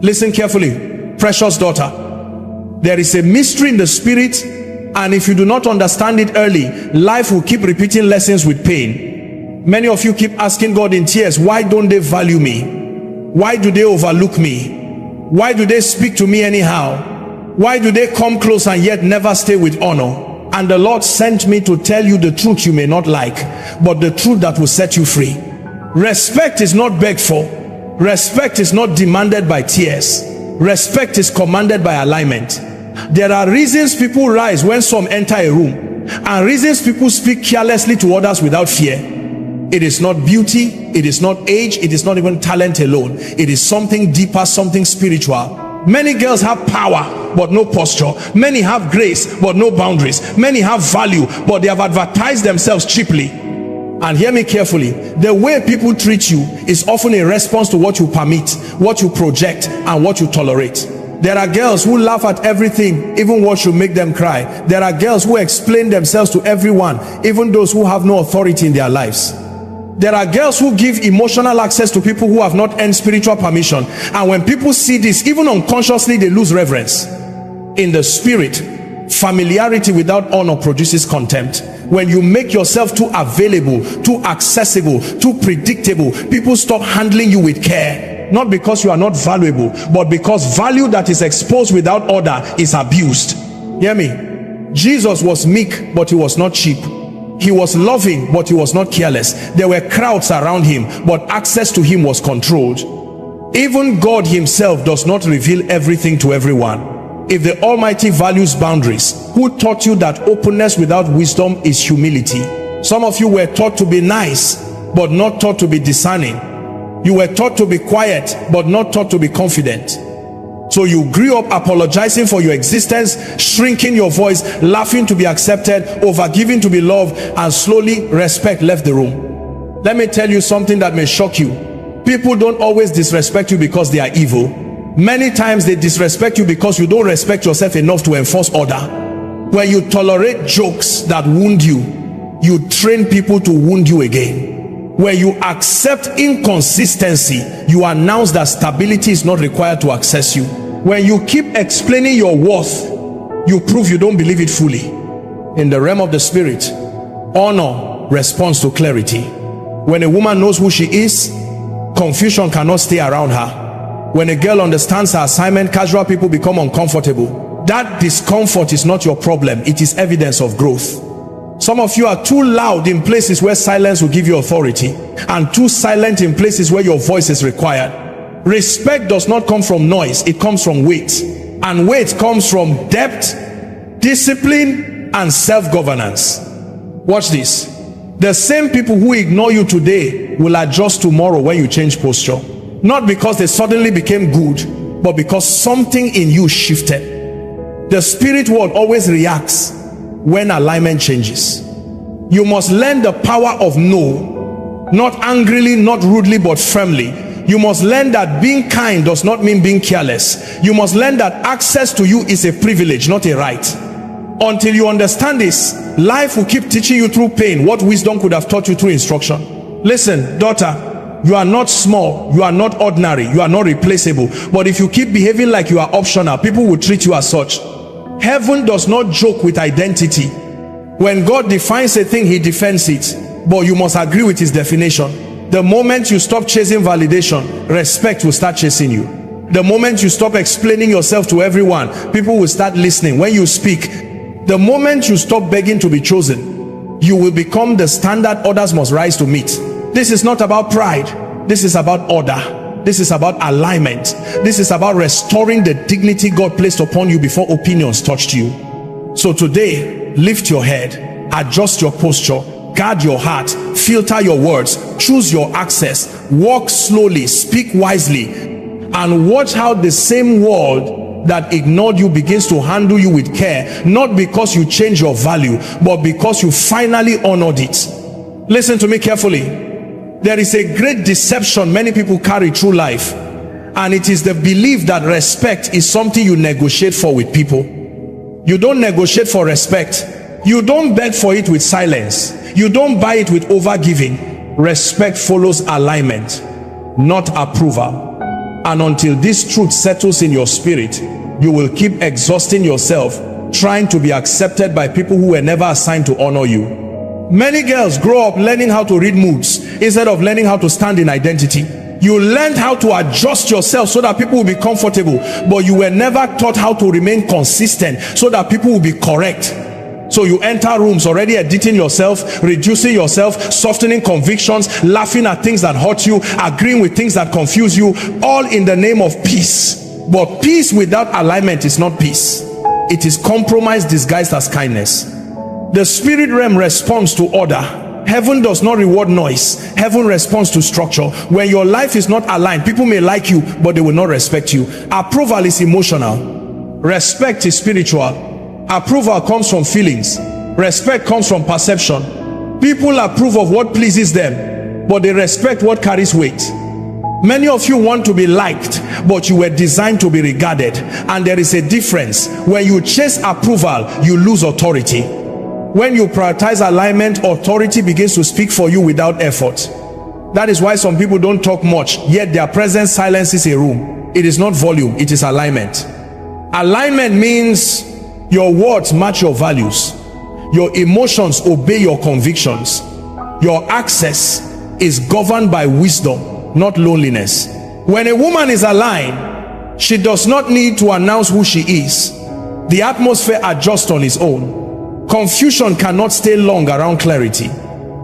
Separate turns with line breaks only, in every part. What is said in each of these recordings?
Listen carefully, precious daughter. There is a mystery in the spirit, and if you do not understand it early, life will keep repeating lessons with pain. Many of you keep asking God in tears, why don't they value me? Why do they overlook me? Why do they speak to me anyhow? Why do they come close and yet never stay with honor? And the Lord sent me to tell you the truth you may not like, but the truth that will set you free. Respect is not begged for. Respect is not demanded by tears. Respect is commanded by alignment. There are reasons people rise when some enter a room, and reasons people speak carelessly to others without fear. It is not beauty, it is not age, it is not even talent alone. It is something deeper, something spiritual. Many girls have power but no posture. Many have grace but no boundaries. Many have value but they have advertised themselves cheaply. And hear me carefully, the way people treat you is often a response to what you permit, what you project, and what you tolerate. There are girls who laugh at everything, even what should make them cry. There are girls who explain themselves to everyone, even those who have no authority in their lives. There are girls who give emotional access to people who have not earned spiritual permission, and when people see this, even unconsciously, they lose reverence. In the spirit, familiarity without honor produces contempt. When you make yourself too available, too accessible, too predictable, people stop handling you with care. Not because you are not valuable, but because value that is exposed without order is abused. Hear me? Jesus was meek, but he was not cheap. He was loving, but he was not careless. There were crowds around him, but access to him was controlled. Even God himself does not reveal everything to everyone. If the Almighty values boundaries, who taught you that openness without wisdom is humility? Some of you were taught to be nice, but not taught to be discerning. You were taught to be quiet, but not taught to be confident. So you grew up apologizing for your existence, shrinking your voice, laughing to be accepted, overgiving to be loved, and slowly respect left the room. Let me tell you something that may shock you. People don't always disrespect you because they are evil. Many times they disrespect you because you don't respect yourself enough to enforce order. When you tolerate jokes that wound you, you train people to wound you again. When you accept inconsistency, you announce that stability is not required to access you. When you keep explaining your worth, you prove you don't believe it fully. In the realm of the spirit, honor responds to clarity. When a woman knows who she is, confusion cannot stay around her. When a girl understands her assignment, casual people become uncomfortable. That discomfort is not your problem, it is evidence of growth. Some of you are too loud in places where silence will give you authority, and too silent in places where your voice is required. Respect does not come from noise, it comes from weight. And weight comes from depth, discipline, and self-governance. Watch this. The same people who ignore you today will adjust tomorrow when you change posture. Not because they suddenly became good, but because something in you shifted. The spirit world always reacts when alignment changes. You must learn the power of no, not angrily, not rudely, but firmly. You must learn that being kind does not mean being careless. You must learn that access to you is a privilege, not a right. Until you understand this, life will keep teaching you through pain what wisdom could have taught you through instruction. Listen, daughter, you are not small, you are not ordinary, you are not replaceable. But if you keep behaving like you are optional, people will treat you as such. Heaven does not joke with identity. When God defines a thing, he defends it, but you must agree with his definition. The moment you stop chasing validation, respect will start chasing you. The moment you stop explaining yourself to everyone, people will start listening when you speak. The moment you stop begging to be chosen, you will become the standard others must rise to meet. This is not about pride, this is about order. This is about alignment. This is about restoring the dignity God placed upon you before opinions touched you. So today, lift your head, adjust your posture, guard your heart, filter your words, choose your access, walk slowly, speak wisely, and watch how the same world that ignored you begins to handle you with care, not because you change your value, but because you finally honored it. Listen to me carefully. There is a great deception many people carry through life, and it is the belief that respect is something you negotiate for with people. You don't negotiate for respect. You don't beg for it with silence. You don't buy it with overgiving. Respect follows alignment, not approval. And until this truth settles in your spirit, you will keep exhausting yourself trying to be accepted by people who were never assigned to honor you. Many girls grow up learning how to read moods instead of learning how to stand in identity. You learned how to adjust yourself so that people will be comfortable, but you were never taught how to remain consistent so that people will be correct. So you enter rooms already editing yourself, reducing yourself, softening convictions, laughing at things that hurt you, agreeing with things that confuse you, all in the name of peace. But peace without alignment is not peace. It is compromise disguised as kindness. The spirit realm responds to order. Heaven does not reward noise. Heaven responds to structure. When your life is not aligned, people may like you, but they will not respect you. Approval is emotional. Respect is spiritual. Approval comes from feelings. Respect comes from perception. People approve of what pleases them, but they respect what carries weight. Many of you want to be liked, but you were designed to be regarded. And there is a difference. When you chase approval, you lose authority. When you prioritize alignment, authority begins to speak for you without effort. That is why some people don't talk much, yet their presence silences a room. It is not volume, it is alignment. Alignment means your words match your values. Your emotions obey your convictions. Your access is governed by wisdom, not loneliness. When a woman is aligned, she does not need to announce who she is. The atmosphere adjusts on its own. Confusion cannot stay long around clarity.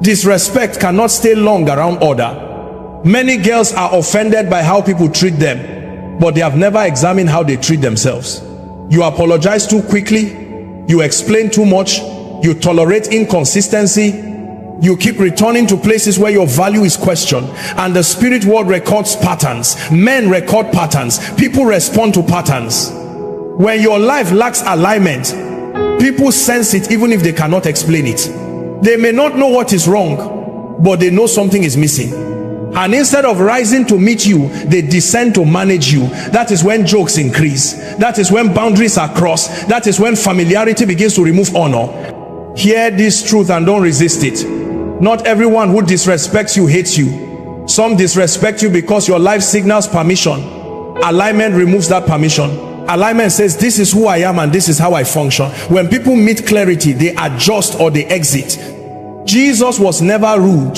Disrespect cannot stay long around order. Many girls are offended by how people treat them, but they have never examined how they treat themselves. You apologize too quickly, you explain too much, you tolerate inconsistency, you keep returning to places where your value is questioned. And the spirit world records patterns. Men record patterns. People respond to patterns. When your life lacks alignment, people sense it even if they cannot explain it. They may not know what is wrong, but they know something is missing. And instead of rising to meet you, they descend to manage you. That is when jokes increase. That is when boundaries are crossed. That is when familiarity begins to remove honor. Hear this truth and don't resist it. Not everyone who disrespects you hates you. Some disrespect you because your life signals permission. Alignment removes that permission. Alignment says, this is who I am and this is how I function. When people meet clarity, they adjust or they exit. Jesus was never rude,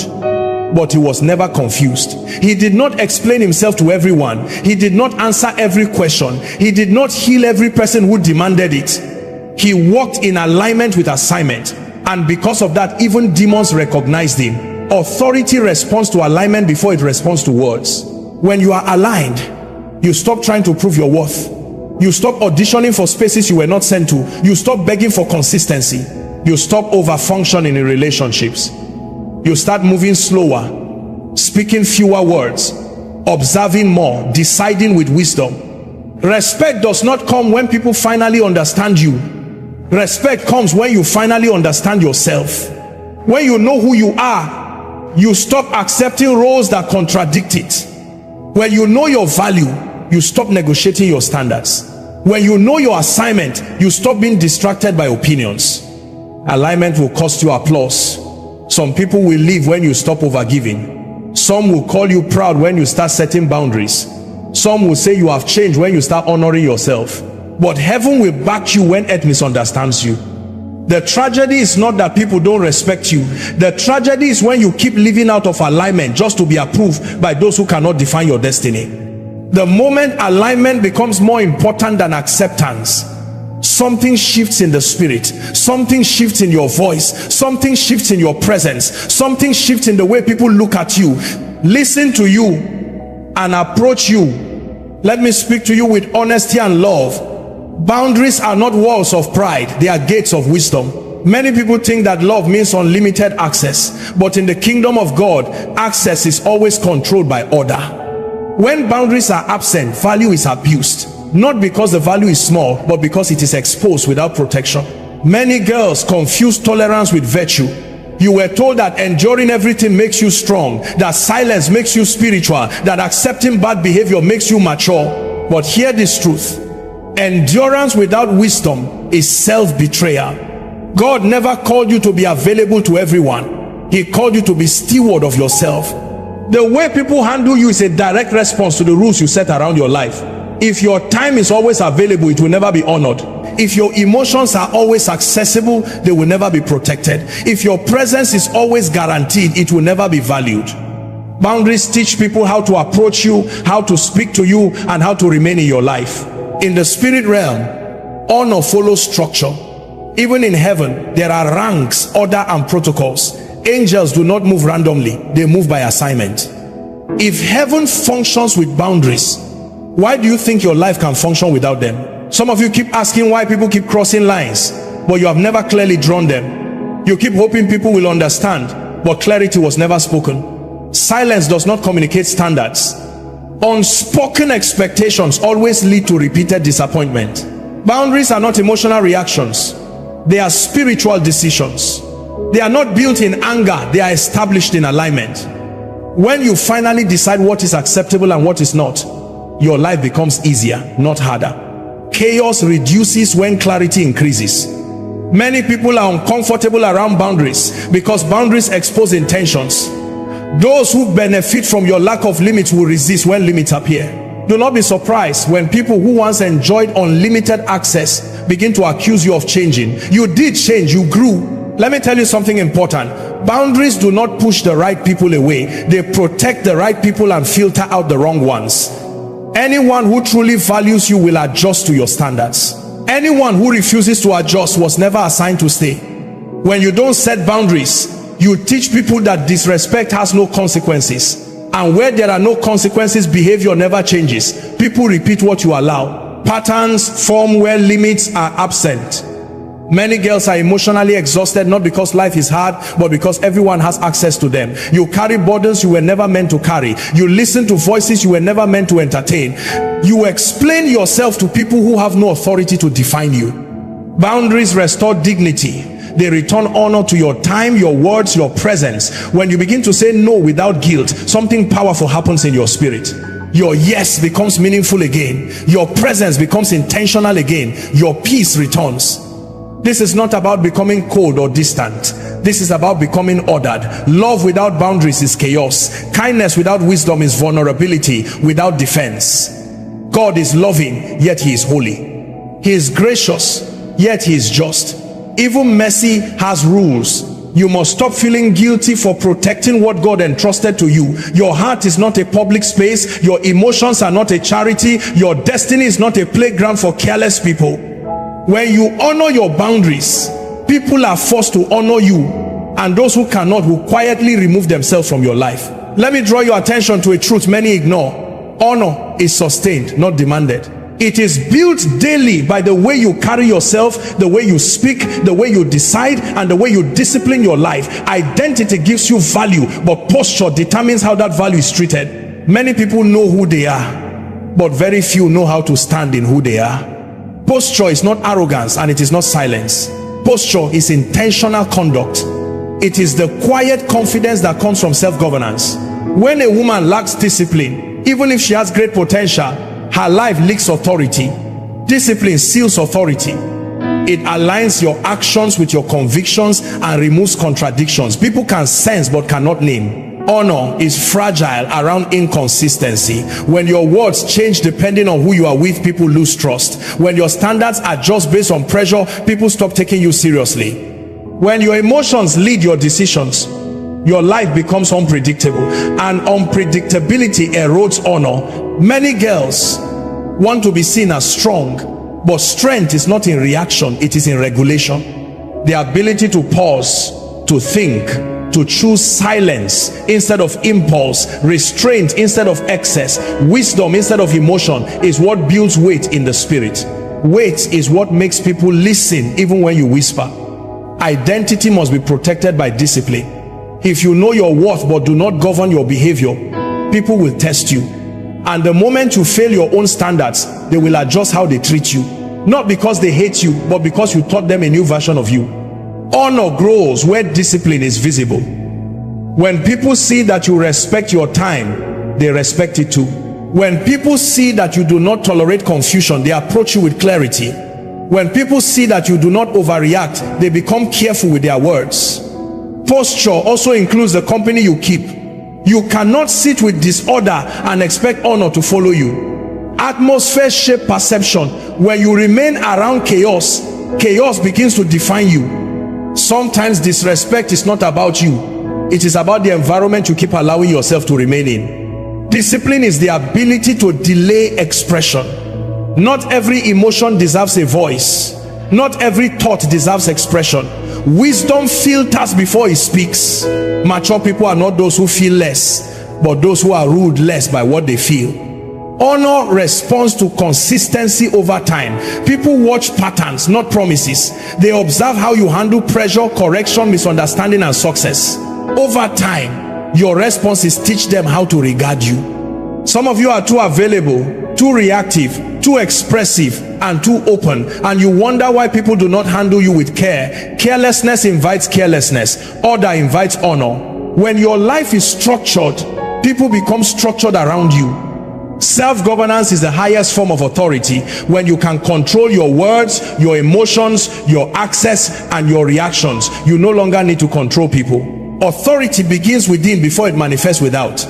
but he was never confused. He did not explain himself to everyone. He did not answer every question. He did not heal every person who demanded it. He walked in alignment with assignment. And because of that, even demons recognized him. Authority responds to alignment before it responds to words. When you are aligned, you stop trying to prove your worth. You stop auditioning for spaces you were not sent to. You stop begging for consistency. You stop over-functioning in relationships. You start moving slower, speaking fewer words, observing more, deciding with wisdom. Respect does not come when people finally understand you. Respect comes when you finally understand yourself. When you know who you are, you stop accepting roles that contradict it. When you know your value, you stop negotiating your standards. When you know your assignment, you stop being distracted by opinions. Alignment will cost you applause. Some people will leave when you stop overgiving. Some will call you proud when you start setting boundaries. Some will say you have changed when you start honoring yourself. But heaven will back you when earth misunderstands you. The tragedy is not that people don't respect you. The tragedy is when you keep living out of alignment just to be approved by those who cannot define your destiny. The moment alignment becomes more important than acceptance, something shifts in the spirit. Something shifts in your voice. Something shifts in your presence. Something shifts in the way people look at you, listen to you, and approach you. Let me speak to you with honesty and love. Boundaries are not walls of pride, they are gates of wisdom. Many people think that love means unlimited access, but in the kingdom of God, access is always controlled by order. When boundaries are absent, value is abused. Not because the value is small, but because it is exposed without protection. Many girls confuse tolerance with virtue. You were told that enduring everything makes you strong, that silence makes you spiritual, that accepting bad behavior makes you mature. But hear this truth. Endurance without wisdom is self-betrayal. God never called you to be available to everyone. He called you to be steward of yourself. The way people handle you is a direct response to the rules you set around your life. If your time is always available, it will never be honored. If your emotions are always accessible, they will never be protected. If your presence is always guaranteed, it will never be valued. Boundaries teach people how to approach you, how to speak to you, and how to remain in your life. In the spirit realm, honor follows structure. Even in heaven, there are ranks, order, and protocols. Angels do not move randomly, they move by assignment. If heaven functions with boundaries, why do you think your life can function without them? Some of you keep asking why people keep crossing lines, but you have never clearly drawn them. You keep hoping people will understand, but clarity was never spoken. Silence does not communicate standards. Unspoken expectations always lead to repeated disappointment. Boundaries are not emotional reactions. They are spiritual decisions. They are not built in anger. They are established in alignment. When you finally decide what is acceptable and what is not, your life becomes easier, not harder. Chaos reduces when clarity increases. Many people are uncomfortable around boundaries because boundaries expose intentions. Those who benefit from your lack of limits will resist when limits appear. Do not be surprised when people who once enjoyed unlimited access begin to accuse you of changing. You did change, you grew. Let me tell you something important. Boundaries do not push the right people away. They protect the right people and filter out the wrong ones. Anyone who truly values you will adjust to your standards. Anyone who refuses to adjust was never assigned to stay. When you don't set boundaries, you teach people that disrespect has no consequences. And where there are no consequences, behavior never changes. People repeat what you allow. Patterns form where limits are absent. Many girls are emotionally exhausted, not because life is hard, but because everyone has access to them. You carry burdens you were never meant to carry. You listen to voices you were never meant to entertain. You explain yourself to people who have no authority to define you. Boundaries restore dignity. They return honor to your time, your words, your presence. When you begin to say no without guilt, something powerful happens in your spirit. Your yes becomes meaningful again. Your presence becomes intentional again. Your peace returns. This is not about becoming cold or distant. This is about becoming ordered. Love without boundaries is chaos. Kindness without wisdom is vulnerability without defense. God is loving, yet he is holy. He is gracious, yet he is just. Even mercy has rules. You must stop feeling guilty for protecting what God entrusted to you. Your heart is not a public space. Your emotions are not a charity. Your destiny is not a playground for careless people. When you honor your boundaries, people are forced to honor you, and those who cannot will quietly remove themselves from your life. Let me draw your attention to a truth many ignore. Honor is sustained, not demanded. It is built daily by the way you carry yourself, the way you speak, the way you decide, and the way you discipline your life. Identity gives you value, but posture determines how that value is treated. Many people know who they are, but very few know how to stand in who they are. Posture is not arrogance, and it is not silence. Posture is intentional conduct. It is the quiet confidence that comes from self-governance. When a woman lacks discipline, even if she has great potential, her life leaks authority. Discipline seals authority. It aligns your actions with your convictions and removes contradictions. People can sense but cannot name. Honor is fragile around inconsistency. When your words change depending on who you are with, people lose trust. When your standards adjust based on pressure, people stop taking you seriously. When your emotions lead your decisions, your life becomes unpredictable, and unpredictability erodes honor. Many girls want to be seen as strong, but strength is not in reaction, it is in regulation. The ability to pause, to think, to choose silence instead of impulse, restraint instead of excess, wisdom instead of emotion is what builds weight in the spirit. Weight is what makes people listen even when you whisper. Identity must be protected by discipline. If you know your worth but do not govern your behavior, people will test you. And the moment you fail your own standards, they will adjust how they treat you. Not because they hate you, but because you taught them a new version of you. Honor grows where discipline is visible. When people see that you respect your time, they respect it too. When people see that you do not tolerate confusion, they approach you with clarity. When people see that you do not overreact, they become careful with their words. Posture also includes the company you keep. You cannot sit with disorder and expect honor to follow you. Atmosphere shape perception. When you remain around chaos, chaos begins to define you. Sometimes disrespect is not about you. It is about the environment you keep allowing yourself to remain in. Discipline is the ability to delay expression. Not every emotion deserves a voice. Not every thought deserves expression. Wisdom filters before it speaks. Mature people are not those who feel less, but those who are ruled less by what they feel. Honor responds to consistency over time. People watch patterns, not promises. They observe how you handle pressure, correction, misunderstanding, and success. Over time, your responses teach them how to regard you. Some of you are too available, too reactive, too expressive, and too open, and you wonder why people do not handle you with care. Carelessness invites carelessness. Order invites honor. When your life is structured, people become structured around you. Self-governance is the highest form of authority. When you can control your words, your emotions, your access, and your reactions, you no longer need to control people. Authority begins within before it manifests without.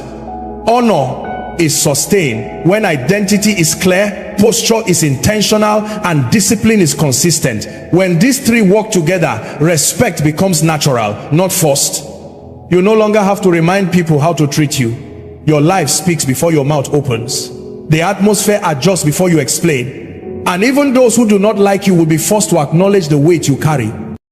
Honor is sustained when identity is clear, posture is intentional, and discipline is consistent. When these three work together, respect becomes natural, not forced. You no longer have to remind people how to treat you. Your life speaks before your mouth opens. The atmosphere adjusts before you explain. And even those who do not like you will be forced to acknowledge the weight you carry.